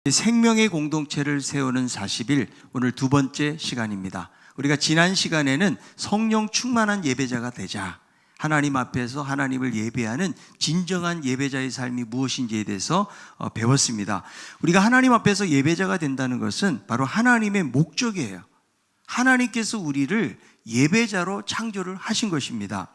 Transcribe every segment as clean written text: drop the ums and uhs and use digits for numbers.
생명의 공동체를 세우는 40일, 오늘 두 번째 시간입니다. 우리가 지난 시간에는 성령 충만한 예배자가 되자, 하나님 앞에서 하나님을 예배하는 진정한 예배자의 삶이 무엇인지에 대해서 배웠습니다. 우리가 하나님 앞에서 예배자가 된다는 것은 바로 하나님의 목적이에요. 하나님께서 우리를 예배자로 창조를 하신 것입니다.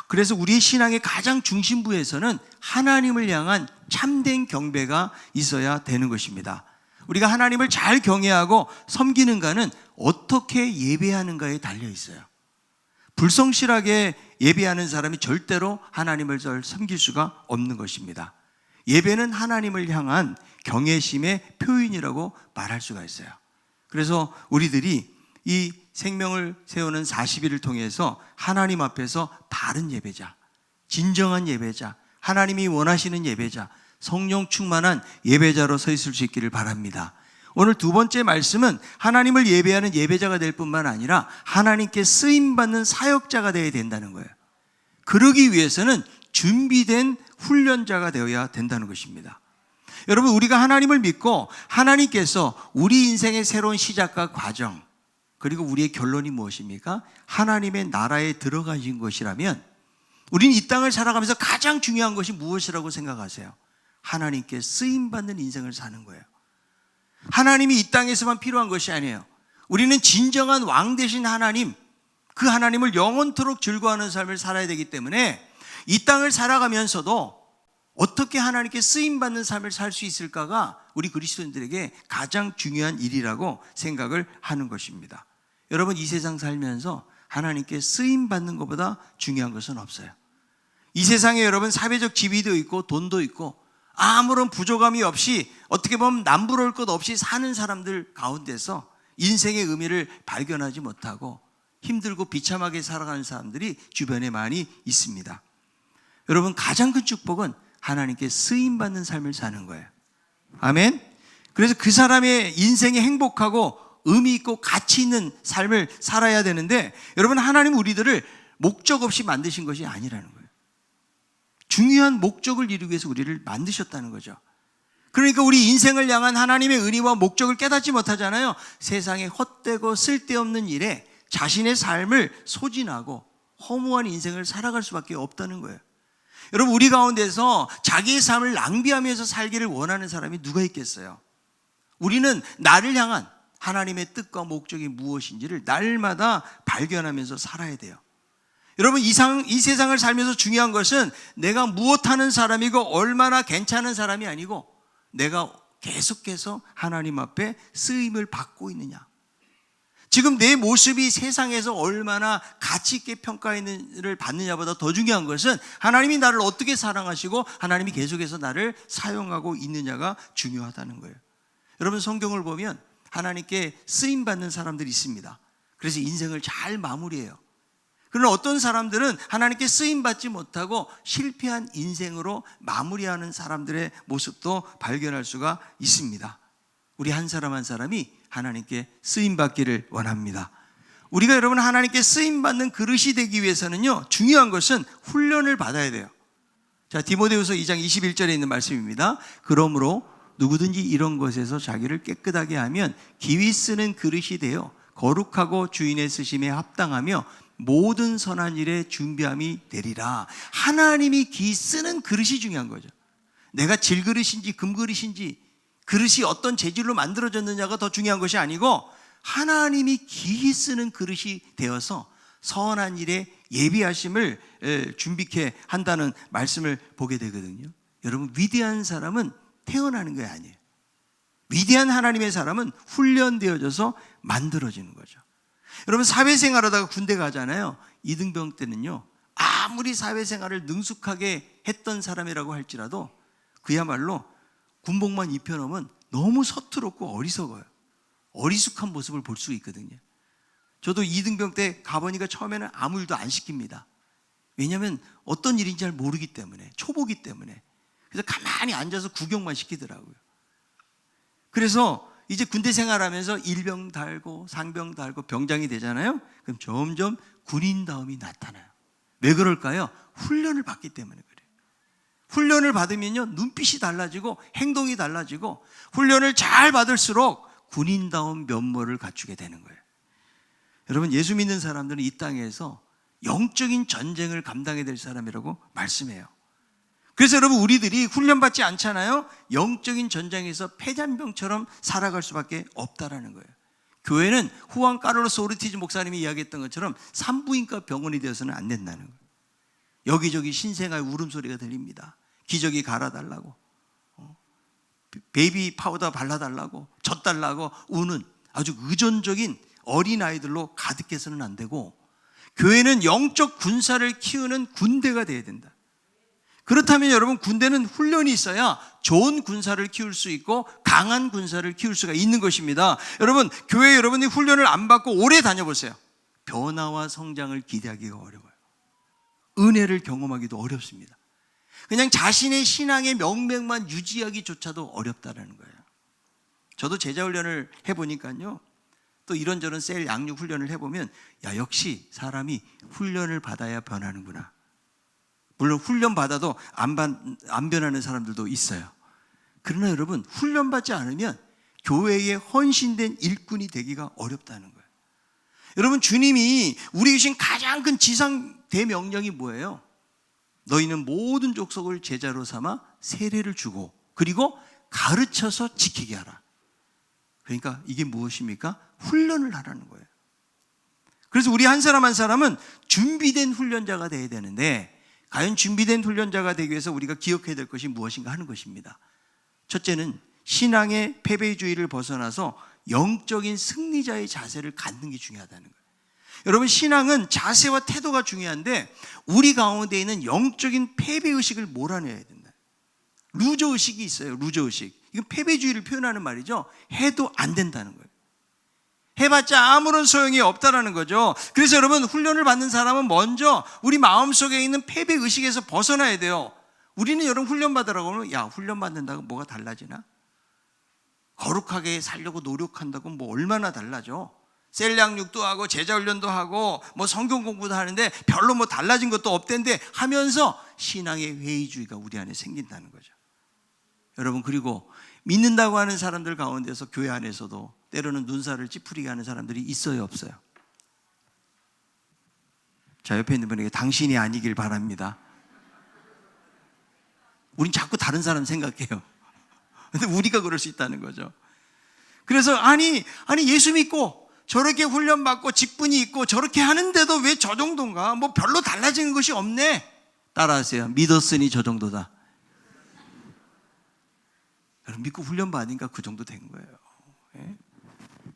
그래서 우리의 신앙의 가장 중심부에서는 하나님을 향한 참된 경배가 있어야 되는 것입니다. 우리가 하나님을 잘 경외하고 섬기는가는 어떻게 예배하는가에 달려 있어요. 불성실하게 예배하는 사람이 절대로 하나님을 잘 섬길 수가 없는 것입니다. 예배는 하나님을 향한 경외심의 표현이라고 말할 수가 있어요. 그래서 우리들이 이 생명을 세우는 40일을 통해서 하나님 앞에서 바른 예배자, 진정한 예배자, 하나님이 원하시는 예배자, 성령 충만한 예배자로 서 있을 수 있기를 바랍니다. 오늘 두 번째 말씀은 하나님을 예배하는 예배자가 될 뿐만 아니라 하나님께 쓰임받는 사역자가 되어야 된다는 거예요. 그러기 위해서는 준비된 훈련자가 되어야 된다는 것입니다. 여러분, 우리가 하나님을 믿고 하나님께서 우리 인생의 새로운 시작과 과정, 그리고 우리의 결론이 무엇입니까? 하나님의 나라에 들어가신 것이라면 우리는 이 땅을 살아가면서 가장 중요한 것이 무엇이라고 생각하세요? 하나님께 쓰임받는 인생을 사는 거예요. 하나님이 이 땅에서만 필요한 것이 아니에요. 우리는 진정한 왕 되신 하나님, 그 하나님을 영원토록 즐거워하는 삶을 살아야 되기 때문에 이 땅을 살아가면서도 어떻게 하나님께 쓰임받는 삶을 살 수 있을까가 우리 그리스도인들에게 가장 중요한 일이라고 생각을 하는 것입니다. 여러분, 이 세상 살면서 하나님께 쓰임받는 것보다 중요한 것은 없어요. 이 세상에 여러분 사회적 지위도 있고 돈도 있고 아무런 부족함이 없이 어떻게 보면 남부러울 것 없이 사는 사람들 가운데서 인생의 의미를 발견하지 못하고 힘들고 비참하게 살아가는 사람들이 주변에 많이 있습니다. 여러분, 가장 큰 축복은 하나님께 쓰임받는 삶을 사는 거예요. 아멘. 그래서 그 사람의 인생이 행복하고 의미 있고 가치 있는 삶을 살아야 되는데, 여러분, 하나님은 우리들을 목적 없이 만드신 것이 아니라는 거예요. 중요한 목적을 이루기 위해서 우리를 만드셨다는 거죠. 그러니까 우리 인생을 향한 하나님의 은혜와 목적을 깨닫지 못하잖아요. 세상에 헛되고 쓸데없는 일에 자신의 삶을 소진하고 허무한 인생을 살아갈 수밖에 없다는 거예요. 여러분, 우리 가운데서 자기의 삶을 낭비하면서 살기를 원하는 사람이 누가 있겠어요? 우리는 나를 향한 하나님의 뜻과 목적이 무엇인지를 날마다 발견하면서 살아야 돼요. 여러분, 이 세상을 살면서 중요한 것은 내가 무엇하는 사람이고 얼마나 괜찮은 사람이 아니고 내가 계속해서 하나님 앞에 쓰임을 받고 있느냐. 지금 내 모습이 세상에서 얼마나 가치 있게 평가를 받느냐보다 더 중요한 것은 하나님이 나를 어떻게 사랑하시고 하나님이 계속해서 나를 사용하고 있느냐가 중요하다는 거예요. 여러분, 성경을 보면 하나님께 쓰임받는 사람들이 있습니다. 그래서 인생을 잘 마무리해요. 그러나 어떤 사람들은 하나님께 쓰임받지 못하고 실패한 인생으로 마무리하는 사람들의 모습도 발견할 수가 있습니다. 우리 한 사람 한 사람이 하나님께 쓰임받기를 원합니다. 우리가 여러분 하나님께 쓰임받는 그릇이 되기 위해서는요, 중요한 것은 훈련을 받아야 돼요. 자, 디모데후서 2장 21절에 있는 말씀입니다. 그러므로 누구든지 이런 것에서 자기를 깨끗하게 하면 기위 쓰는 그릇이 되어 거룩하고 주인의 쓰심에 합당하며 모든 선한 일에 준비함이 되리라. 하나님이 기 쓰는 그릇이 중요한 거죠. 내가 질그릇인지 금그릇인지 그릇이 어떤 재질로 만들어졌느냐가 더 중요한 것이 아니고 하나님이 기히 쓰는 그릇이 되어서 선한 일에 예비하심을 준비케 한다는 말씀을 보게 되거든요. 여러분, 위대한 사람은 태어나는 게 아니에요. 위대한 하나님의 사람은 훈련되어져서 만들어지는 거죠. 여러분, 사회생활 하다가 군대 가잖아요. 이등병 때는요, 아무리 사회생활을 능숙하게 했던 사람이라고 할지라도 그야말로 군복만 입혀놓으면 너무 서투럽고 어리석어요. 어리숙한 모습을 볼 수 있거든요. 저도 이등병 때 가보니까 처음에는 아무 일도 안 시킵니다. 왜냐하면 어떤 일인지 잘 모르기 때문에, 초보기 때문에. 그래서 가만히 앉아서 구경만 시키더라고요. 그래서 이제 군대 생활하면서 일병 달고 상병 달고 병장이 되잖아요. 그럼 점점 군인다움이 나타나요. 왜 그럴까요? 훈련을 받기 때문에 그래요. 훈련을 받으면요, 눈빛이 달라지고 행동이 달라지고 훈련을 잘 받을수록 군인다운 면모를 갖추게 되는 거예요. 여러분, 예수 믿는 사람들은 이 땅에서 영적인 전쟁을 감당해야 될 사람이라고 말씀해요. 그래서 여러분, 우리들이 훈련받지 않잖아요. 영적인 전쟁에서 패잔병처럼 살아갈 수밖에 없다라는 거예요. 교회는 후안 카를로스 오르티즈 목사님이 이야기했던 것처럼 산부인과 병원이 되어서는 안 된다는 거예요. 여기저기 신생아의 울음소리가 들립니다. 기저귀 갈아달라고, 베이비 파우더 발라달라고, 젖달라고 우는 아주 의존적인 어린아이들로 가득해서는 안 되고, 교회는 영적 군사를 키우는 군대가 돼야 된다. 그렇다면 여러분, 군대는 훈련이 있어야 좋은 군사를 키울 수 있고 강한 군사를 키울 수가 있는 것입니다. 여러분, 교회 여러분이 훈련을 안 받고 오래 다녀보세요. 변화와 성장을 기대하기가 어려워요. 은혜를 경험하기도 어렵습니다. 그냥 자신의 신앙의 명맥만 유지하기조차도 어렵다는 거예요. 저도 제자훈련을 해보니까요, 또 이런저런 셀 양육 훈련을 해보면, 야, 역시 사람이 훈련을 받아야 변하는구나. 물론 훈련 받아도 안 변하는 사람들도 있어요. 그러나 여러분, 훈련 받지 않으면 교회에 헌신된 일꾼이 되기가 어렵다는 거예요. 여러분, 주님이 우리 주신 가장 큰 지상 대명령이 뭐예요? 너희는 모든 족속을 제자로 삼아 세례를 주고 그리고 가르쳐서 지키게 하라. 그러니까 이게 무엇입니까? 훈련을 하라는 거예요. 그래서 우리 한 사람 한 사람은 준비된 훈련자가 되어야 되는데, 과연 준비된 훈련자가 되기 위해서 우리가 기억해야 될 것이 무엇인가 하는 것입니다. 첫째는 신앙의 패배주의를 벗어나서 영적인 승리자의 자세를 갖는 게 중요하다는 거예요. 여러분, 신앙은 자세와 태도가 중요한데 우리 가운데 있는 영적인 패배의식을 몰아내야 된다. 루저의식이 있어요. 루저의식. 이건 패배주의를 표현하는 말이죠. 해도 안 된다는 거예요. 해봤자 아무런 소용이 없다라는 거죠. 그래서 여러분, 훈련을 받는 사람은 먼저 우리 마음속에 있는 패배의식에서 벗어나야 돼요. 우리는 여러분 훈련 받으라고 하면, 야, 훈련 받는다고 뭐가 달라지나? 거룩하게 살려고 노력한다고 뭐 얼마나 달라져? 셀 양육도 하고 제자훈련도 하고 뭐 성경 공부도 하는데 별로 뭐 달라진 것도 없던데 하면서 신앙의 회의주의가 우리 안에 생긴다는 거죠. 여러분, 그리고 믿는다고 하는 사람들 가운데서 교회 안에서도 때로는 눈살을 찌푸리게 하는 사람들이 있어요, 없어요? 자, 옆에 있는 분에게 당신이 아니길 바랍니다. 우린 자꾸 다른 사람 생각해요. 근데 우리가 그럴 수 있다는 거죠. 그래서 아니 예수 믿고 저렇게 훈련받고 직분이 있고 저렇게 하는데도 왜 저 정도인가? 뭐 별로 달라지는 것이 없네. 따라하세요. 믿었으니 저 정도다. 여러분, 믿고 훈련받으니까 그 정도 된 거예요. 예?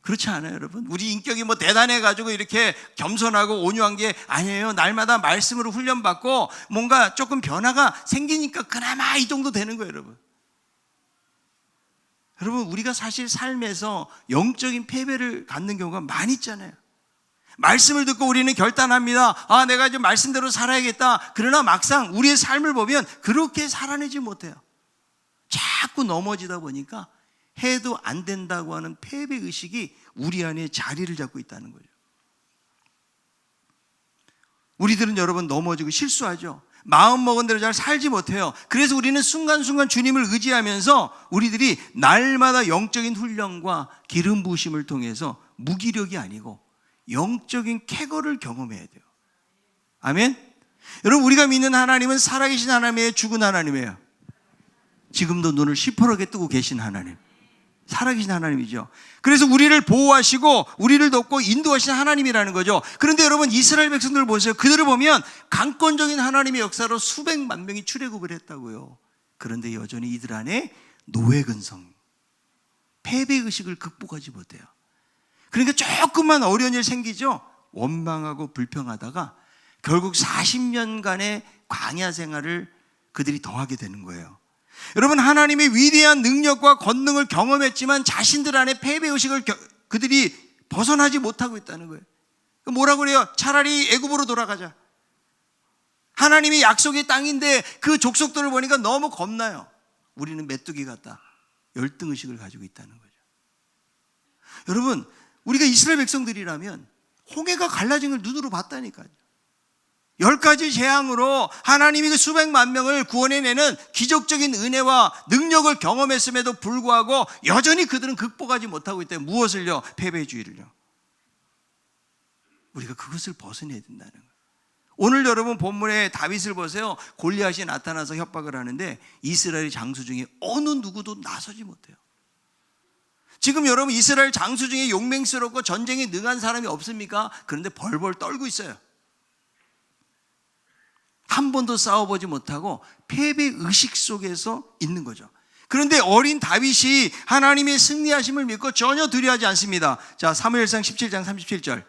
그렇지 않아요, 여러분? 우리 인격이 뭐 대단해가지고 이렇게 겸손하고 온유한 게 아니에요. 날마다 말씀으로 훈련받고 뭔가 조금 변화가 생기니까 그나마 이 정도 되는 거예요, 여러분. 여러분, 우리가 사실 삶에서 영적인 패배를 갖는 경우가 많이 있잖아요. 말씀을 듣고 우리는 결단합니다. 아, 내가 이제 말씀대로 살아야겠다. 그러나 막상 우리의 삶을 보면 그렇게 살아내지 못해요. 자꾸 넘어지다 보니까 해도 안 된다고 하는 패배의식이 우리 안에 자리를 잡고 있다는 거죠. 우리들은 여러분 넘어지고 실수하죠. 마음먹은 대로 잘 살지 못해요. 그래서 우리는 순간순간 주님을 의지하면서 우리들이 날마다 영적인 훈련과 기름 부으심을 통해서 무기력이 아니고 영적인 쾌거를 경험해야 돼요. 아멘? 여러분, 우리가 믿는 하나님은 살아계신 하나님이에요? 죽은 하나님이에요? 지금도 눈을 시퍼렇게 뜨고 계신 하나님, 살아계신 하나님이죠. 그래서 우리를 보호하시고 우리를 돕고 인도하시는 하나님이라는 거죠. 그런데 여러분, 이스라엘 백성들을 보세요. 그들을 보면 강권적인 하나님의 역사로 수백만 명이 출애굽을 했다고요. 그런데 여전히 이들 안에 노예근성, 패배의식을 극복하지 못해요. 그러니까 조금만 어려운 일 생기죠. 원망하고 불평하다가 결국 40년간의 광야 생활을 그들이 더하게 되는 거예요. 여러분, 하나님의 위대한 능력과 권능을 경험했지만 자신들 안에 패배의식을 그들이 벗어나지 못하고 있다는 거예요. 뭐라고 그래요? 차라리 애굽으로 돌아가자. 하나님의 약속의 땅인데 그 족속들을 보니까 너무 겁나요. 우리는 메뚜기 같다. 열등의식을 가지고 있다는 거죠. 여러분, 우리가 이스라엘 백성들이라면 홍해가 갈라진 걸 눈으로 봤다니까요. 10가지 재앙으로 하나님이 그 수백만 명을 구원해내는 기적적인 은혜와 능력을 경험했음에도 불구하고 여전히 그들은 극복하지 못하고 있대요. 무엇을요? 패배주의를요. 우리가 그것을 벗어내야 된다는 거예요. 오늘 여러분 본문에 다윗을 보세요. 골리앗이 나타나서 협박을 하는데 이스라엘 장수 중에 어느 누구도 나서지 못해요. 지금 여러분 이스라엘 장수 중에 용맹스럽고 전쟁에 능한 사람이 없습니까? 그런데 벌벌 떨고 있어요. 한 번도 싸워보지 못하고 패배의식 속에서 있는 거죠. 그런데 어린 다윗이 하나님의 승리하심을 믿고 전혀 두려워하지 않습니다. 자, 사무엘상 17장 37절.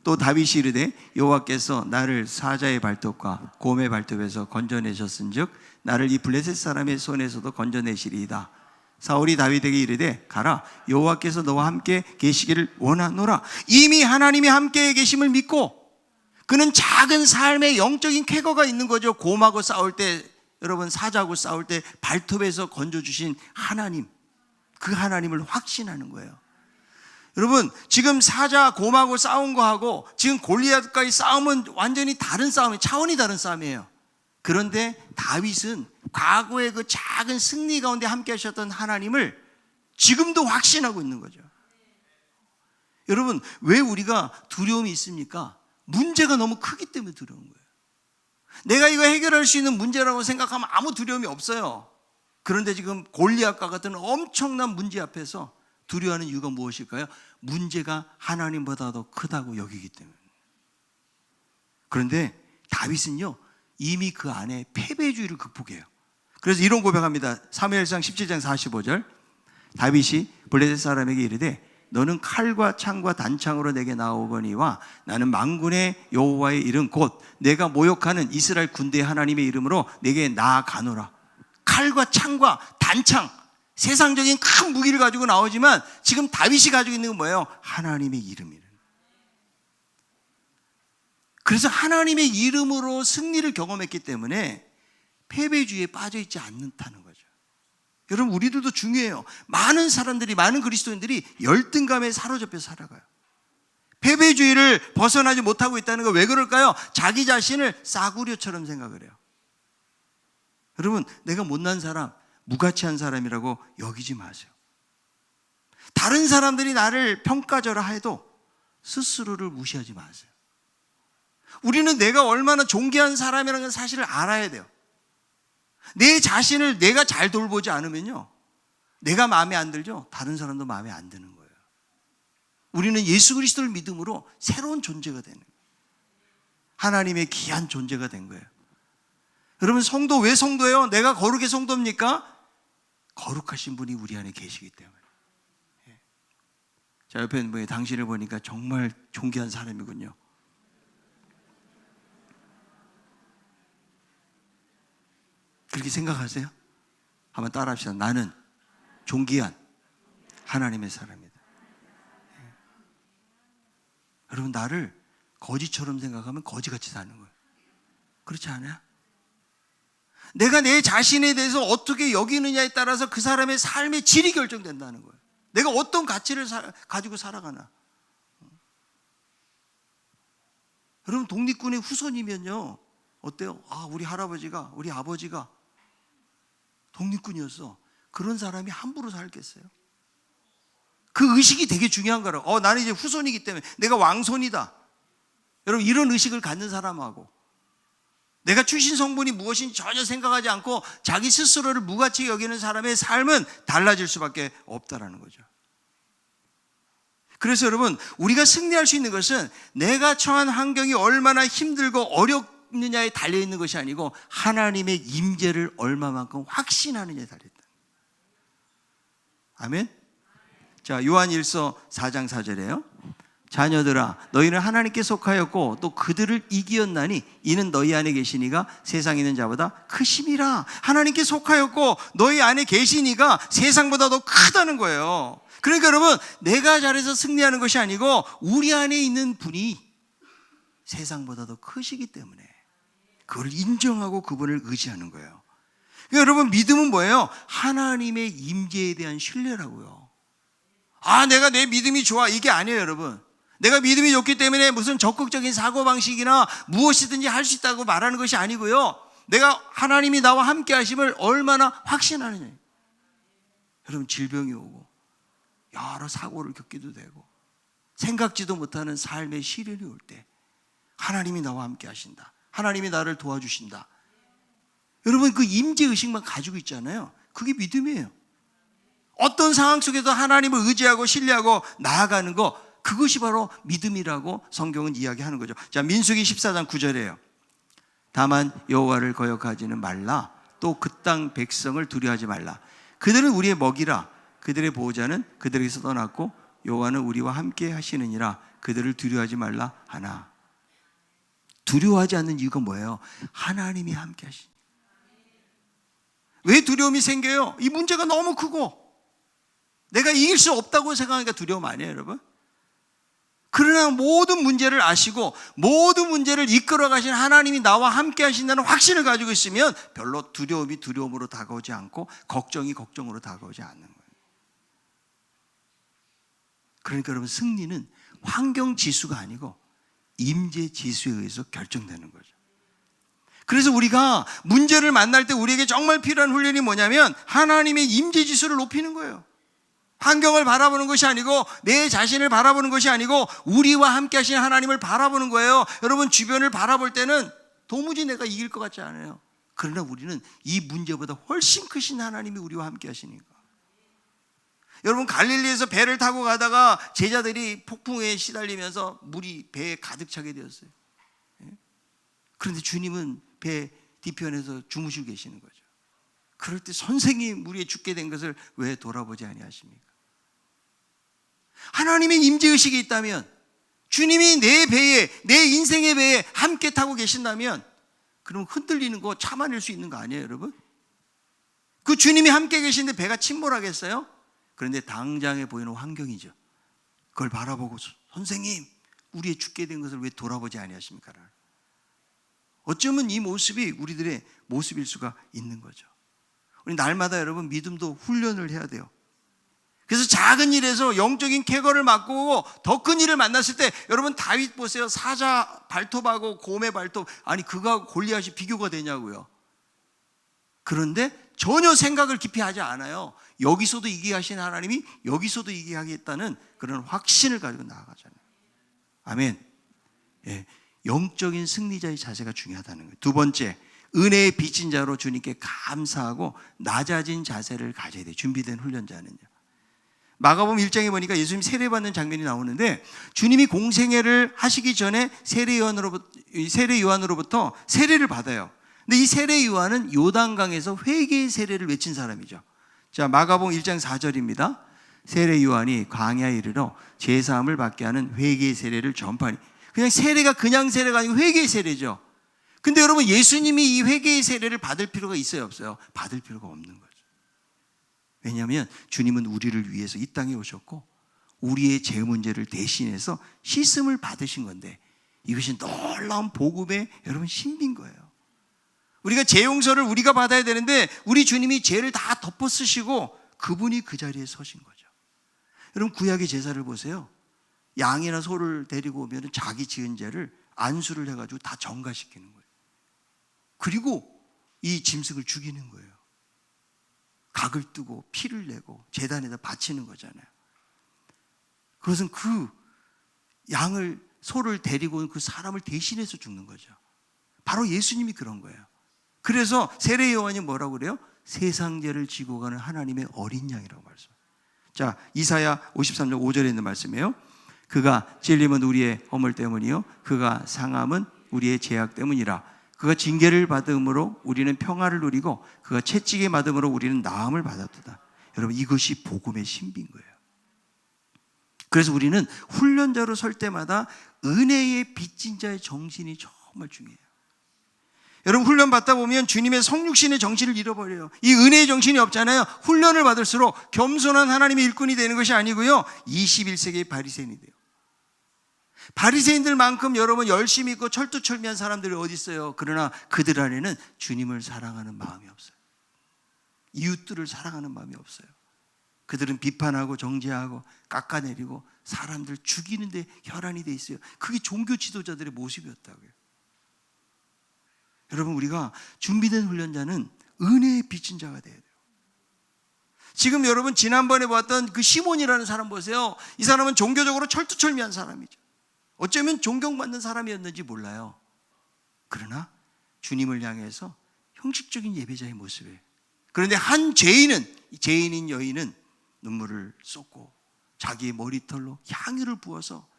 또 다윗이 이르되 여호와께서 나를 사자의 발톱과 곰의 발톱에서 건져내셨은즉 나를 이 블레셋 사람의 손에서도 건져내시리이다. 사울이 다윗에게 이르되 가라, 여호와께서 너와 함께 계시기를 원하노라. 이미 하나님이 함께 계심을 믿고 그는 작은 삶의 영적인 쾌거가 있는 거죠. 곰하고 싸울 때, 여러분 사자하고 싸울 때 발톱에서 건져주신 하나님, 그 하나님을 확신하는 거예요. 여러분 지금 사자 곰하고 싸운 거하고 지금 골리앗과의 싸움은 완전히 다른 싸움이에요. 차원이 다른 싸움이에요. 그런데 다윗은 과거의 그 작은 승리 가운데 함께 하셨던 하나님을 지금도 확신하고 있는 거죠. 여러분 왜 우리가 두려움이 있습니까? 문제가 너무 크기 때문에 두려운 거예요. 내가 이거 해결할 수 있는 문제라고 생각하면 아무 두려움이 없어요. 그런데 지금 골리앗과 같은 엄청난 문제 앞에서 두려워하는 이유가 무엇일까요? 문제가 하나님보다 더 크다고 여기기 때문에. 그런데 다윗은요 이미 그 안에 패배주의를 극복해요. 그래서 이런 고백합니다. 사무엘상 17장 45절. 다윗이 블레셋 사람에게 이르되 너는 칼과 창과 단창으로 내게 나오거니와 나는 만군의 여호와의 이름 곧 내가 모욕하는 이스라엘 군대의 하나님의 이름으로 내게 나아가노라. 칼과 창과 단창, 세상적인 큰 무기를 가지고 나오지만 지금 다윗이 가지고 있는 건 뭐예요? 하나님의 이름이에요. 그래서 하나님의 이름으로 승리를 경험했기 때문에 패배주의에 빠져있지 않는다는 거죠. 여러분 우리들도 중요해요. 많은 사람들이, 많은 그리스도인들이 열등감에 사로잡혀 살아가요. 패배주의를 벗어나지 못하고 있다는 거 왜 그럴까요? 자기 자신을 싸구려처럼 생각을 해요. 여러분 내가 못난 사람, 무가치한 사람이라고 여기지 마세요. 다른 사람들이 나를 평가절하 해도 스스로를 무시하지 마세요. 우리는 내가 얼마나 존귀한 사람이라는 사실을 알아야 돼요. 내 자신을 내가 잘 돌보지 않으면요 내가 마음에 안 들죠? 다른 사람도 마음에 안 드는 거예요. 우리는 예수 그리스도를 믿음으로 새로운 존재가 되는 거예요. 하나님의 귀한 존재가 된 거예요. 여러분 성도 왜 성도예요? 내가 거룩의 성도입니까? 거룩하신 분이 우리 안에 계시기 때문에. 자, 옆에 있는 분이 당신을 보니까 정말 존귀한 사람이군요. 그렇게 생각하세요? 한번 따라합시다. 나는 존귀한 하나님의 사람이다. 여러분 나를 거지처럼 생각하면 거지같이 사는 거예요. 그렇지 않아요? 내가 내 자신에 대해서 어떻게 여기느냐에 따라서 그 사람의 삶의 질이 결정된다는 거예요. 내가 어떤 가치를 가지고 살아가나. 여러분 독립군의 후손이면요 어때요? 우리 할아버지가, 우리 아버지가 독립군이었어. 그런 사람이 함부로 살겠어요? 그 의식이 되게 중요한 거라고. 나는 이제 후손이기 때문에 내가 왕손이다. 여러분 이런 의식을 갖는 사람하고 내가 출신 성분이 무엇인지 전혀 생각하지 않고 자기 스스로를 무가치 여기는 사람의 삶은 달라질 수밖에 없다라는 거죠. 그래서 여러분 우리가 승리할 수 있는 것은 내가 처한 환경이 얼마나 힘들고 어렵느냐에 달려있는 것이 아니고 하나님의 임재를 얼마만큼 확신하느냐에 달려있다. 아멘. 자, 요한일서 4장 4절에요. 자녀들아 너희는 하나님께 속하였고 또 그들을 이기었나니 이는 너희 안에 계시니가 세상에 있는 자보다 크심이라. 하나님께 속하였고 너희 안에 계시니가 세상보다 더 크다는 거예요. 그러니까 여러분 내가 잘해서 승리하는 것이 아니고 우리 안에 있는 분이 세상보다 더 크시기 때문에 그걸 인정하고 그분을 의지하는 거예요. 그러니까 여러분 믿음은 뭐예요? 하나님의 임재에 대한 신뢰라고요. 내가 내 믿음이 좋아 이게 아니에요. 여러분 내가 믿음이 좋기 때문에 무슨 적극적인 사고방식이나 무엇이든지 할 수 있다고 말하는 것이 아니고요, 내가 하나님이 나와 함께 하심을 얼마나 확신하느냐. 여러분, 질병이 오고 여러 사고를 겪기도 되고 생각지도 못하는 삶의 시련이 올 때 하나님이 나와 함께 하신다, 하나님이 나를 도와주신다, 여러분 그 임재의식만 가지고 있잖아요. 그게 믿음이에요. 어떤 상황 속에도 하나님을 의지하고 신뢰하고 나아가는 거, 그것이 바로 믿음이라고 성경은 이야기하는 거죠. 자, 민수기 14장 9절이에요. 다만 여호와를 거역하지는 말라, 또 그 땅 백성을 두려워하지 말라. 그들은 우리의 먹이라, 그들의 보호자는 그들에게서 떠났고 여호와는 우리와 함께 하시느니라. 그들을 두려워하지 말라 하나. 두려워하지 않는 이유가 뭐예요? 하나님이 함께 하시니. 왜 두려움이 생겨요? 이 문제가 너무 크고 내가 이길 수 없다고 생각하니까 두려움 아니에요, 여러분? 그러나 모든 문제를 아시고 모든 문제를 이끌어 가신 하나님이 나와 함께 하신다는 확신을 가지고 있으면 별로 두려움이 두려움으로 다가오지 않고 걱정이 걱정으로 다가오지 않는 거예요. 그러니까 여러분, 승리는 환경 지수가 아니고 임재 지수에 의해서 결정되는 거죠. 그래서 우리가 문제를 만날 때 우리에게 정말 필요한 훈련이 뭐냐면 하나님의 임재 지수를 높이는 거예요. 환경을 바라보는 것이 아니고 내 자신을 바라보는 것이 아니고 우리와 함께 하신 하나님을 바라보는 거예요. 여러분, 주변을 바라볼 때는 도무지 내가 이길 것 같지 않아요. 그러나 우리는 이 문제보다 훨씬 크신 하나님이 우리와 함께 하시니까. 여러분, 갈릴리에서 배를 타고 가다가 제자들이 폭풍에 시달리면서 물이 배에 가득 차게 되었어요. 그런데 주님은 배 뒤편에서 주무시고 계시는 거죠. 그럴 때 선생님, 우리의 죽게 된 것을 왜 돌아보지 아니하십니까? 하나님의 임재의식이 있다면, 주님이 내 배에, 내 인생의 배에 함께 타고 계신다면, 그럼 흔들리는 거 참아낼 수 있는 거 아니에요, 여러분? 그 주님이 함께 계신데 배가 침몰하겠어요? 그런데 당장에 보이는 환경이죠. 그걸 바라보고 선생님, 우리의 죽게 된 것을 왜 돌아보지 아니하십니까? 어쩌면 이 모습이 우리들의 모습일 수가 있는 거죠. 우리 날마다 여러분 믿음도 훈련을 해야 돼요. 그래서 작은 일에서 영적인 쾌거를 맛보고 더 큰 일을 만났을 때, 여러분 다윗 보세요. 사자 발톱하고 곰의 발톱, 아니 그거하고 골리앗이 비교가 되냐고요. 그런데 전혀 생각을 깊이 하지 않아요. 여기서도 이기게 하신 하나님이 여기서도 이기게 하겠다는 그런 확신을 가지고 나아가잖아요. 아멘. 예, 영적인 승리자의 자세가 중요하다는 거예요. 두 번째, 은혜의 빚진 자로 주님께 감사하고 낮아진 자세를 가져야 돼요. 준비된 훈련자는요. 마가복음 1장에 보니까 예수님 세례받는 장면이 나오는데, 주님이 공생애를 하시기 전에 세례 요한으로부터 세례를 받아요. 근데 이 세례 요한은 요단강에서 회개의 세례를 외친 사람이죠. 자, 마가복음 1장 4절입니다. 세례 요한이 광야에 이르러 제사함을 받게 하는 회개의 세례를 전파하니. 그냥 세례가 그냥 세례가 아니고 회개의 세례죠. 근데 여러분, 예수님이 이 회개의 세례를 받을 필요가 있어요, 없어요? 받을 필요가 없는 거죠. 왜냐하면 주님은 우리를 위해서 이 땅에 오셨고 우리의 죄 문제를 대신해서 씻음을 받으신 건데, 이것이 놀라운 복음의 여러분 신비인 거예요. 우리가 죄 용서를 우리가 받아야 되는데 우리 주님이 죄를 다 덮어 쓰시고 그분이 그 자리에 서신 거죠. 여러분, 구약의 제사를 보세요. 양이나 소를 데리고 오면 자기 지은 죄를 안수를 해가지고 다 정가시키는 거예요. 그리고 이 짐승을 죽이는 거예요. 각을 뜨고 피를 내고 제단에다 바치는 거잖아요. 그것은 그 양을, 소를 데리고 온 그 사람을 대신해서 죽는 거죠. 바로 예수님이 그런 거예요. 그래서 세례 요한이 뭐라고 그래요? 세상 죄를 지고 가는 하나님의 어린 양이라고 말씀해요. 자, 이사야 53장 5절에 있는 말씀이에요. 그가 찔림은 우리의 허물 때문이요 그가 상함은 우리의 죄악 때문이라. 그가 징계를 받음으로 우리는 평화를 누리고 그가 채찍에 맞음으로 우리는 나음을 받았도다. 여러분, 이것이 복음의 신비인 거예요. 그래서 우리는 훈련자로 설 때마다 은혜의 빚진 자의 정신이 정말 중요해요. 여러분, 훈련 받다 보면 주님의 성육신의 정신을 잃어버려요. 이 은혜의 정신이 없잖아요. 훈련을 받을수록 겸손한 하나님의 일꾼이 되는 것이 아니고요, 21세기의 바리새인이 돼요. 바리새인들만큼 여러분 열심히 있고 철두철미한 사람들이 어디 있어요? 그러나 그들 안에는 주님을 사랑하는 마음이 없어요. 이웃들을 사랑하는 마음이 없어요. 그들은 비판하고 정죄하고 깎아내리고 사람들 죽이는데 혈안이 돼 있어요. 그게 종교 지도자들의 모습이었다고요. 여러분, 우리가 준비된 훈련자는 은혜에 비친 자가 돼야 돼요. 지금 여러분 지난번에 봤던 그 시몬이라는 사람 보세요. 이 사람은 종교적으로 철두철미한 사람이죠. 어쩌면 존경받는 사람이었는지 몰라요. 그러나 주님을 향해서 형식적인 예배자의 모습이에요. 그런데 한 죄인인 여인은 눈물을 쏟고 자기의 머리털로 향유를 부어서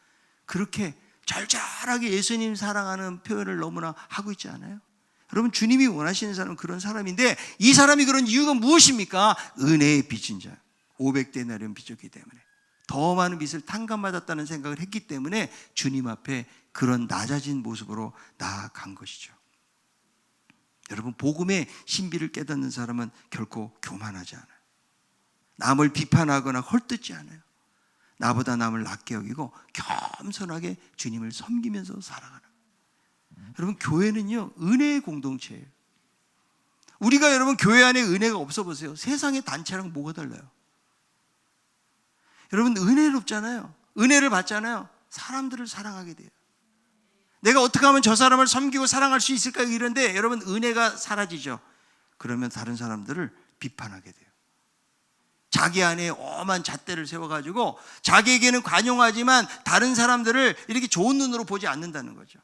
그렇게 절절하게 예수님 사랑하는 표현을 너무나 하고 있지 않아요? 여러분, 주님이 원하시는 사람은 그런 사람인데, 이 사람이 그런 이유가 무엇입니까? 은혜의 빚인 자, 500데나리온 빚졌기 때문에, 더 많은 빚을 탕감받았다는 생각을 했기 때문에 주님 앞에 그런 낮아진 모습으로 나아간 것이죠. 여러분, 복음의 신비를 깨닫는 사람은 결코 교만하지 않아요. 남을 비판하거나 헐뜯지 않아요. 나보다 남을 낮게 여기고 겸손하게 주님을 섬기면서 살아가는. 여러분, 교회는요, 은혜의 공동체예요. 우리가 여러분 교회 안에 은혜가 없어 보세요. 세상의 단체랑 뭐가 달라요? 여러분, 은혜롭잖아요. 은혜를 받잖아요. 사람들을 사랑하게 돼요. 내가 어떻게 하면 저 사람을 섬기고 사랑할 수 있을까 이런데, 여러분, 은혜가 사라지죠. 그러면 다른 사람들을 비판하게 돼요. 자기 안에 엄한 잣대를 세워가지고 자기에게는 관용하지만 다른 사람들을 이렇게 좋은 눈으로 보지 않는다는 거죠.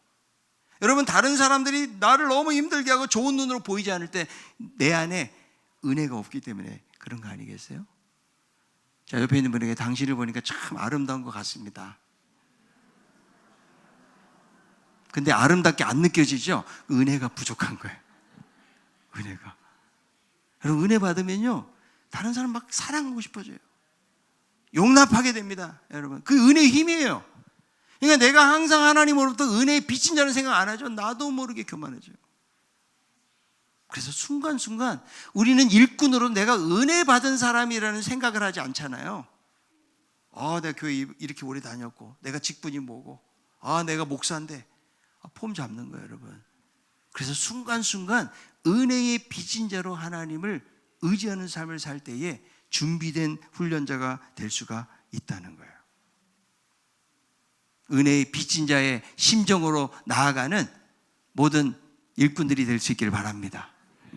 여러분, 다른 사람들이 나를 너무 힘들게 하고 좋은 눈으로 보이지 않을 때 내 안에 은혜가 없기 때문에 그런 거 아니겠어요? 자, 옆에 있는 분에게 당신을 보니까 참 아름다운 것 같습니다. 근데 아름답게 안 느껴지죠? 은혜가 부족한 거예요. 은혜가. 여러분, 은혜 받으면요, 다른 사람 막 사랑하고 싶어져요. 용납하게 됩니다. 여러분, 그 은혜의 힘이에요. 그러니까 내가 항상 하나님으로부터 은혜에 비친 자는 생각 안 하죠. 나도 모르게 교만해져요. 그래서 순간순간 우리는 일꾼으로 내가 은혜 받은 사람이라는 생각을 하지 않잖아요. 내가 교회 이렇게 오래 다녔고, 내가 직분이 뭐고, 내가 목사인데, 폼 잡는 거예요, 여러분. 그래서 순간순간 은혜의 빚진 자로 하나님을 의지하는 삶을 살 때에 준비된 훈련자가 될 수가 있다는 거예요. 은혜의 빚진 자의 심정으로 나아가는 모든 일꾼들이 될 수 있기를 바랍니다.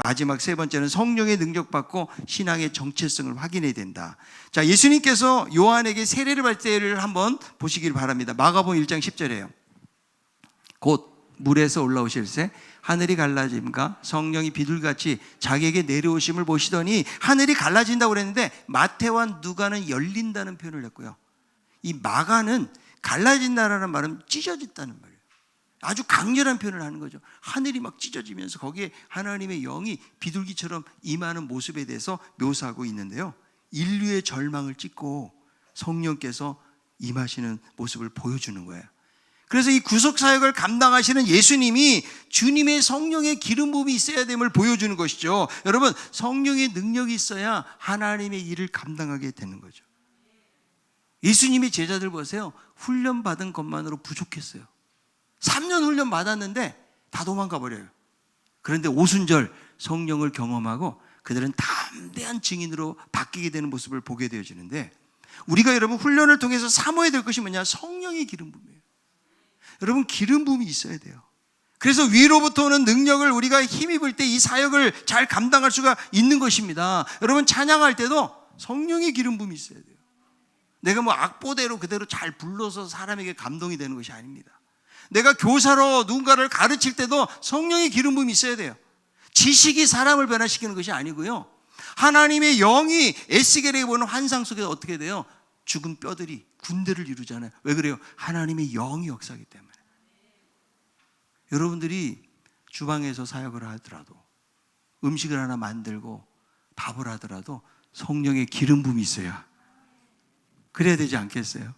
마지막 세 번째는 성령의 능력받고 신앙의 정체성을 확인해야 된다. 자, 예수님께서 요한에게 세례를 받을 때를 한번 보시길 바랍니다. 마가복음 1장 10절이에요. 곧 물에서 올라오실새 하늘이 갈라짐과 성령이 비둘같이 자기에게 내려오심을 보시더니 하늘이 갈라진다고 그랬는데, 마태와 누가는 열린다는 표현을 했고요. 이 마가는 갈라진다라는 말은 찢어졌다는 말이에요. 아주 강렬한 표현을 하는 거죠. 하늘이 막 찢어지면서 거기에 하나님의 영이 비둘기처럼 임하는 모습에 대해서 묘사하고 있는데요, 인류의 절망을 찢고 성령께서 임하시는 모습을 보여주는 거예요. 그래서 이 구속사역을 감당하시는 예수님이 주님의 성령의 기름 부음이 있어야 됨을 보여주는 것이죠. 여러분, 성령의 능력이 있어야 하나님의 일을 감당하게 되는 거죠. 예수님의 제자들 보세요. 훈련받은 것만으로 부족했어요. 3년 훈련 받았는데 다 도망가 버려요. 그런데 오순절 성령을 경험하고 그들은 담대한 증인으로 바뀌게 되는 모습을 보게 되어지는데, 우리가 여러분 훈련을 통해서 사모해야 될 것이 뭐냐? 성령의 기름 부음이에요. 여러분, 기름 부음이 있어야 돼요. 그래서 위로부터 오는 능력을 우리가 힘입을 때 이 사역을 잘 감당할 수가 있는 것입니다. 여러분, 찬양할 때도 성령의 기름 부음이 있어야 돼요. 내가 뭐 악보대로 그대로 잘 불러서 사람에게 감동이 되는 것이 아닙니다. 내가 교사로 누군가를 가르칠 때도 성령의 기름 부음이 있어야 돼요. 지식이 사람을 변화시키는 것이 아니고요, 하나님의 영이 에스겔에게 보는 환상 속에 어떻게 돼요? 죽은 뼈들이 군대를 이루잖아요. 왜 그래요? 하나님의 영이 역사하기 때문에. 여러분들이 주방에서 사역을 하더라도, 음식을 하나 만들고 밥을 하더라도 성령의 기름 부음이 있어야 그래야 되지 않겠어요?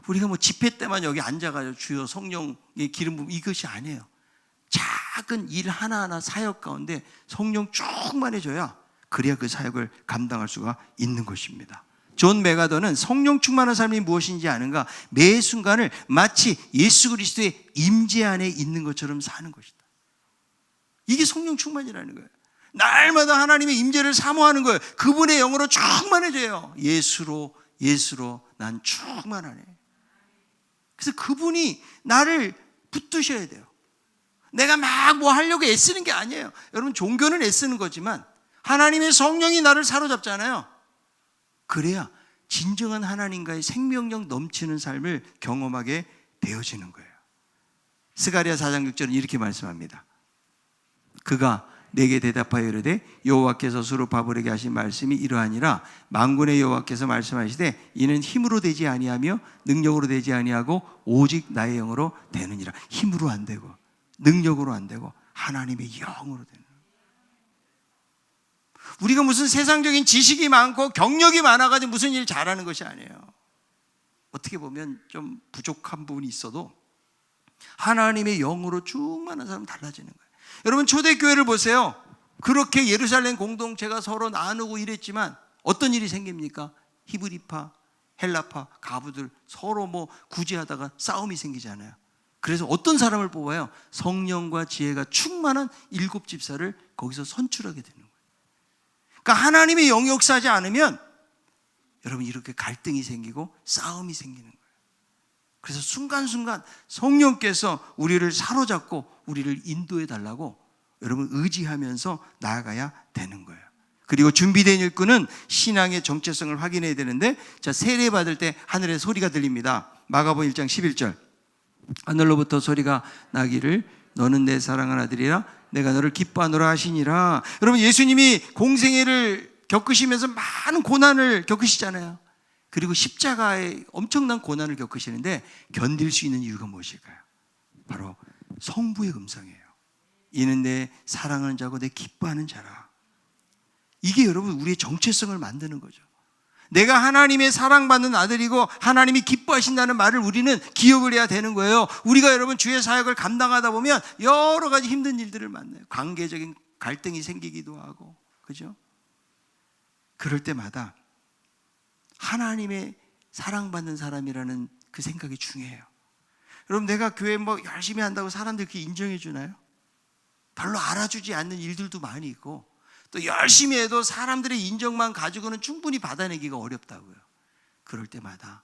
우리가 뭐 집회 때만 여기 앉아가지고 주여 성령의 기름 부음, 이것이 아니에요. 작은 일 하나하나 사역 가운데 성령 충만해져야, 그래야 그 사역을 감당할 수가 있는 것입니다. 존 메가더는 성령 충만한 삶이 무엇인지 아는가? 매 순간을 마치 예수 그리스도의 임재 안에 있는 것처럼 사는 것이다. 이게 성령 충만이라는 거예요. 날마다 하나님의 임재를 사모하는 거예요. 그분의 영으로 충만해져요. 예수로 난 충만하네. 그래서 그분이 나를 붙드셔야 돼요. 내가 막 뭐 하려고 애쓰는 게 아니에요. 여러분, 종교는 애쓰는 거지만 하나님의 성령이 나를 사로잡잖아요. 그래야 진정한 하나님과의 생명력 넘치는 삶을 경험하게 되어지는 거예요. 스가랴 4장 6절은 이렇게 말씀합니다. 그가 내게 대답하여 이르되 여호와께서 스룹바벨에게 하신 말씀이 이러하니라. 만군의 여호와께서 말씀하시되 이는 힘으로 되지 아니하며 능력으로 되지 아니하고 오직 나의 영으로 되느니라. 힘으로 안 되고 능력으로 안 되고 하나님의 영으로 되는 거예요. 우리가 무슨 세상적인 지식이 많고 경력이 많아가지고 무슨 일 잘하는 것이 아니에요. 어떻게 보면 좀 부족한 부분이 있어도 하나님의 영으로 충만한 사람은 달라지는 거예요. 여러분, 초대교회를 보세요. 그렇게 예루살렘 공동체가 서로 나누고 이랬지만 어떤 일이 생깁니까? 히브리파, 헬라파, 가부들 서로 뭐 구제하다가 싸움이 생기잖아요. 그래서 어떤 사람을 뽑아요? 성령과 지혜가 충만한 7집사를 거기서 선출하게 되는 거예요. 그러니까 하나님의 영이 역사하지 않으면 여러분 이렇게 갈등이 생기고 싸움이 생기는 거예요. 그래서 순간순간 성령께서 우리를 사로잡고 우리를 인도해 달라고 여러분 의지하면서 나아가야 되는 거예요. 그리고 준비된 일꾼은 신앙의 정체성을 확인해야 되는데, 자, 세례 받을 때 하늘에 소리가 들립니다. 마가복음 1장 11절. 하늘로부터 소리가 나기를 너는 내 사랑하는 아들이라 내가 너를 기뻐하노라 하시니라. 여러분, 예수님이 공생애를 겪으시면서 많은 고난을 겪으시잖아요. 그리고 십자가에 엄청난 고난을 겪으시는데 견딜 수 있는 이유가 무엇일까요? 바로 성부의 음성이에요. 이는 내 사랑하는 자고 내 기뻐하는 자라. 이게 여러분 우리의 정체성을 만드는 거죠. 내가 하나님의 사랑받는 아들이고 하나님이 기뻐하신다는 말을 우리는 기억을 해야 되는 거예요. 우리가 여러분 주의 사역을 감당하다 보면 여러 가지 힘든 일들을 만나요. 관계적인 갈등이 생기기도 하고, 그죠? 그럴 때마다 하나님의 사랑받는 사람이라는 그 생각이 중요해요. 여러분, 내가 교회 뭐 열심히 한다고 사람들이 그렇게 인정해 주나요? 별로 알아주지 않는 일들도 많이 있고, 또 열심히 해도 사람들의 인정만 가지고는 충분히 받아내기가 어렵다고요. 그럴 때마다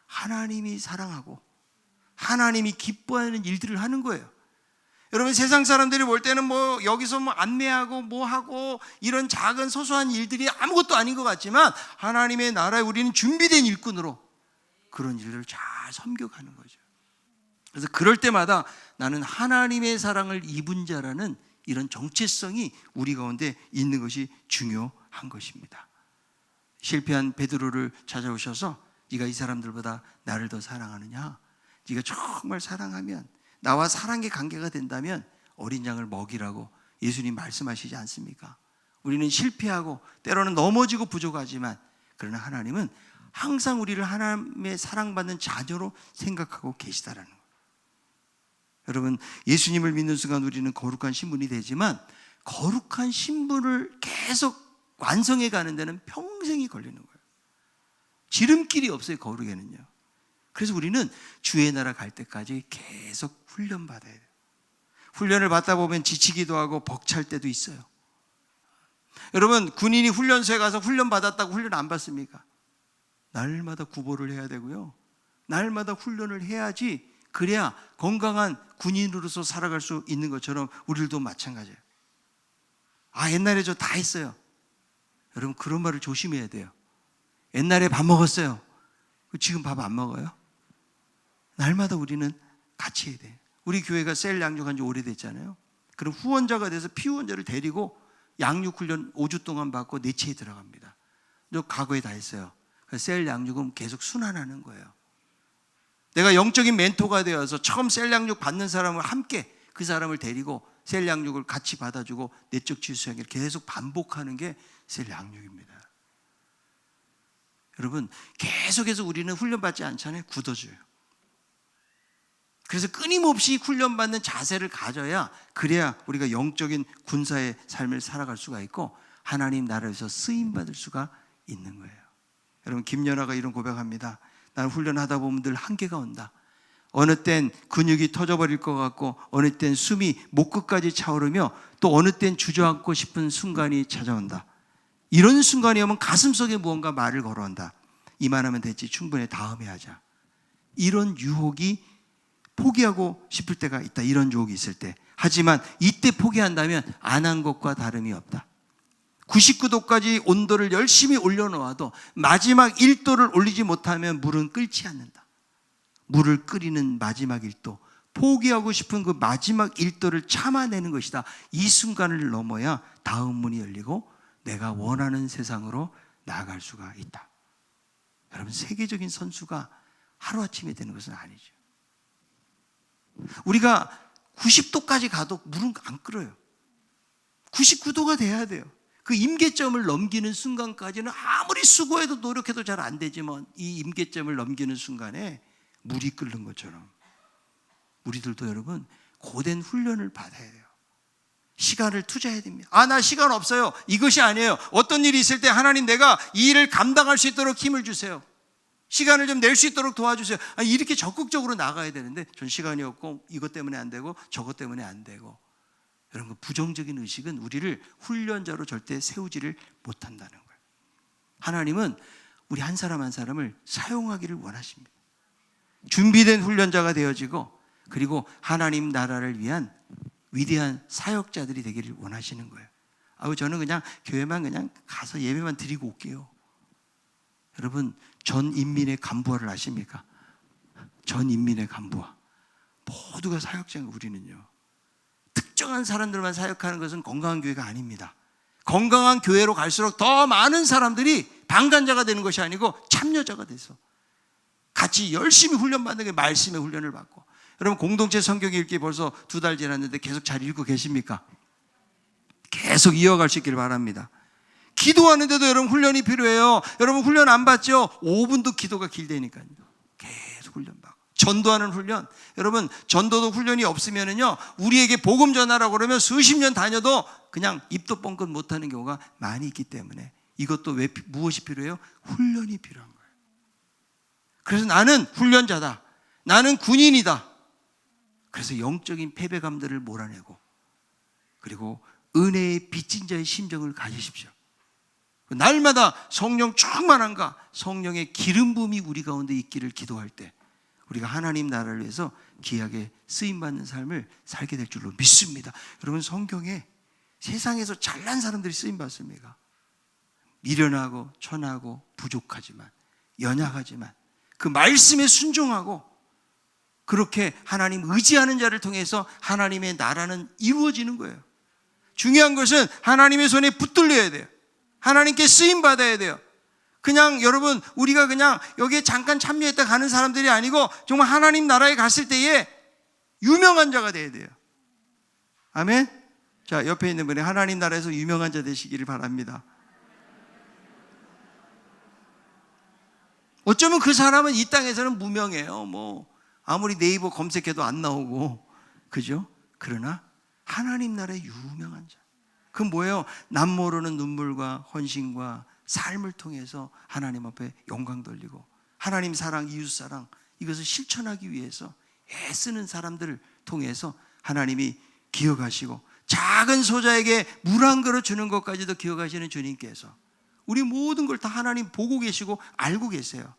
하나님이 사랑하고 하나님이 기뻐하는 일들을 하는 거예요. 여러분, 세상 사람들이 볼 때는 뭐 여기서 뭐 안내하고 뭐 하고 이런 작은 소소한 일들이 아무것도 아닌 것 같지만 하나님의 나라에 우리는 준비된 일꾼으로 그런 일들을 잘 섬겨가는 거죠. 그래서 그럴 때마다 나는 하나님의 사랑을 입은 자라는 이런 정체성이 우리 가운데 있는 것이 중요한 것입니다. 실패한 베드로를 찾아오셔서 네가 이 사람들보다 나를 더 사랑하느냐? 네가 정말 사랑하면, 나와 사랑의 관계가 된다면 어린 양을 먹이라고 예수님 말씀하시지 않습니까? 우리는 실패하고 때로는 넘어지고 부족하지만 그러나 하나님은 항상 우리를 하나님의 사랑받는 자녀로 생각하고 계시다라는 거예요. 여러분, 예수님을 믿는 순간 우리는 거룩한 신분이 되지만 거룩한 신분을 계속 완성해 가는 데는 평생이 걸리는 거예요. 지름길이 없어요, 거룩에는요. 그래서 우리는 주의 나라 갈 때까지 계속 훈련받아야 돼요. 훈련을 받다 보면 지치기도 하고 벅찰 때도 있어요. 여러분, 군인이 훈련소에 가서 훈련 받았다고 훈련 안 받습니까? 날마다 구보를 해야 되고요, 날마다 훈련을 해야지, 그래야 건강한 군인으로서 살아갈 수 있는 것처럼 우리들도 마찬가지예요. 아, 옛날에 저 다 했어요. 여러분, 그런 말을 조심해야 돼요. 옛날에 밥 먹었어요. 지금 밥 안 먹어요? 날마다 우리는 같이 해야 돼요. 우리 교회가 셀 양육한 지 오래됐잖아요. 그럼 후원자가 돼서 피후원자를 데리고 양육훈련 5주 동안 받고 내체에 들어갑니다. 저 과거에 다 했어요. 셀 양육은 계속 순환하는 거예요. 내가 영적인 멘토가 되어서 처음 셀 양육 받는 사람을 함께 그 사람을 데리고 셀 양육을 같이 받아주고 내적 질서행위를 계속 반복하는 게 셀 양육입니다. 여러분, 계속해서 우리는 훈련받지 않잖아요. 굳어져요. 그래서 끊임없이 훈련받는 자세를 가져야, 그래야 우리가 영적인 군사의 삶을 살아갈 수가 있고 하나님 나라에서 쓰임받을 수가 있는 거예요. 여러분, 김연아가 이런 고백합니다. 나는 훈련하다 보면 늘 한계가 온다. 어느 땐 근육이 터져버릴 것 같고, 어느 땐 숨이 목 끝까지 차오르며, 또 어느 땐 주저앉고 싶은 순간이 찾아온다. 이런 순간이 오면 가슴속에 무언가 말을 걸어온다. 이만하면 됐지, 충분해, 다음에 하자. 이런 유혹이 포기하고 싶을 때가 있다. 이런 유혹이 있을 때. 하지만 이때 포기한다면 안 한 것과 다름이 없다. 99도까지 온도를 열심히 올려놓아도 마지막 1도를 올리지 못하면 물은 끓지 않는다. 물을 끓이는 마지막 1도, 포기하고 싶은 그 마지막 1도를 참아내는 것이다. 이 순간을 넘어야 다음 문이 열리고 내가 원하는 세상으로 나아갈 수가 있다. 여러분, 세계적인 선수가 하루아침에 되는 것은 아니죠. 우리가 90도까지 가도 물은 안 끓어요. 99도가 돼야 돼요. 그 임계점을 넘기는 순간까지는 아무리 수고해도 노력해도 잘 안 되지만, 이 임계점을 넘기는 순간에 물이 끓는 것처럼 우리들도 여러분 고된 훈련을 받아야 돼요. 시간을 투자해야 됩니다. 나 시간 없어요. 이것이 아니에요. 어떤 일이 있을 때 하나님, 내가 이 일을 감당할 수 있도록 힘을 주세요. 시간을 좀 낼 수 있도록 도와주세요. 이렇게 적극적으로 나가야 되는데 전 시간이 없고 이것 때문에 안 되고 저것 때문에 안 되고, 이런 거 부정적인 의식은 우리를 훈련자로 절대 세우지를 못한다는 거예요. 하나님은 우리 한 사람 한 사람을 사용하기를 원하십니다. 준비된 훈련자가 되어지고, 그리고 하나님 나라를 위한 위대한 사역자들이 되기를 원하시는 거예요. 저는 그냥 교회만 그냥 가서 예배만 드리고 올게요. 여러분, 전 인민의 간부화를 아십니까? 전 인민의 간부화. 모두가 사역자인 우리는요. 특정한 사람들만 사역하는 것은 건강한 교회가 아닙니다. 건강한 교회로 갈수록 더 많은 사람들이 방관자가 되는 것이 아니고 참여자가 돼서 같이 열심히 훈련받는 게 말씀의 훈련을 받고. 여러분, 공동체 성경 읽기 벌써 2달 지났는데 계속 잘 읽고 계십니까? 계속 이어갈 수 있기를 바랍니다. 기도하는데도 여러분 훈련이 필요해요. 여러분 훈련 안 받죠? 5분도 기도가 길다니까요. 계속 훈련 받고. 전도하는 훈련. 여러분, 전도도 훈련이 없으면은요, 우리에게 복음 전하라고 그러면 수십 년 다녀도 그냥 입도 뻥끗 못하는 경우가 많이 있기 때문에, 이것도 무엇이 필요해요? 훈련이 필요한 거예요. 그래서 나는 훈련자다. 나는 군인이다. 그래서 영적인 패배감들을 몰아내고, 그리고 은혜의 빚진 자의 심정을 가지십시오. 날마다 성령 충만함과 성령의 기름 부음이 우리 가운데 있기를 기도할 때 우리가 하나님 나라를 위해서 귀하게 쓰임받는 삶을 살게 될 줄로 믿습니다. 여러분, 성경에 세상에서 잘난 사람들이 쓰임받습니까? 미련하고 천하고 부족하지만, 연약하지만 그 말씀에 순종하고 그렇게 하나님 의지하는 자를 통해서 하나님의 나라는 이루어지는 거예요. 중요한 것은 하나님의 손에 붙들려야 돼요. 하나님께 쓰임받아야 돼요. 그냥 여러분, 우리가 그냥 여기에 잠깐 참여했다 가는 사람들이 아니고 정말 하나님 나라에 갔을 때에 유명한 자가 돼야 돼요. 아멘? 자, 옆에 있는 분이 하나님 나라에서 유명한 자 되시기를 바랍니다. 어쩌면 그 사람은 이 땅에서는 무명해요. 아무리 네이버 검색해도 안 나오고, 그죠? 그러나 하나님 나라의 유명한 자. 그건 뭐예요? 남 모르는 눈물과 헌신과 삶을 통해서 하나님 앞에 영광 돌리고, 하나님 사랑, 이웃 사랑, 이것을 실천하기 위해서 애쓰는 사람들을 통해서 하나님이 기억하시고, 작은 소자에게 물 한 그릇 주는 것까지도 기억하시는 주님께서 우리 모든 걸 다 하나님 보고 계시고 알고 계세요.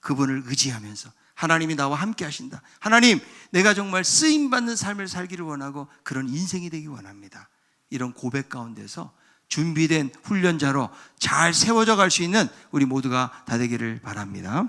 그분을 의지하면서 하나님이 나와 함께 하신다. 하나님, 내가 정말 쓰임받는 삶을 살기를 원하고 그런 인생이 되기 원합니다. 이런 고백 가운데서 준비된 훈련자로 잘 세워져 갈 수 있는 우리 모두가 다 되기를 바랍니다.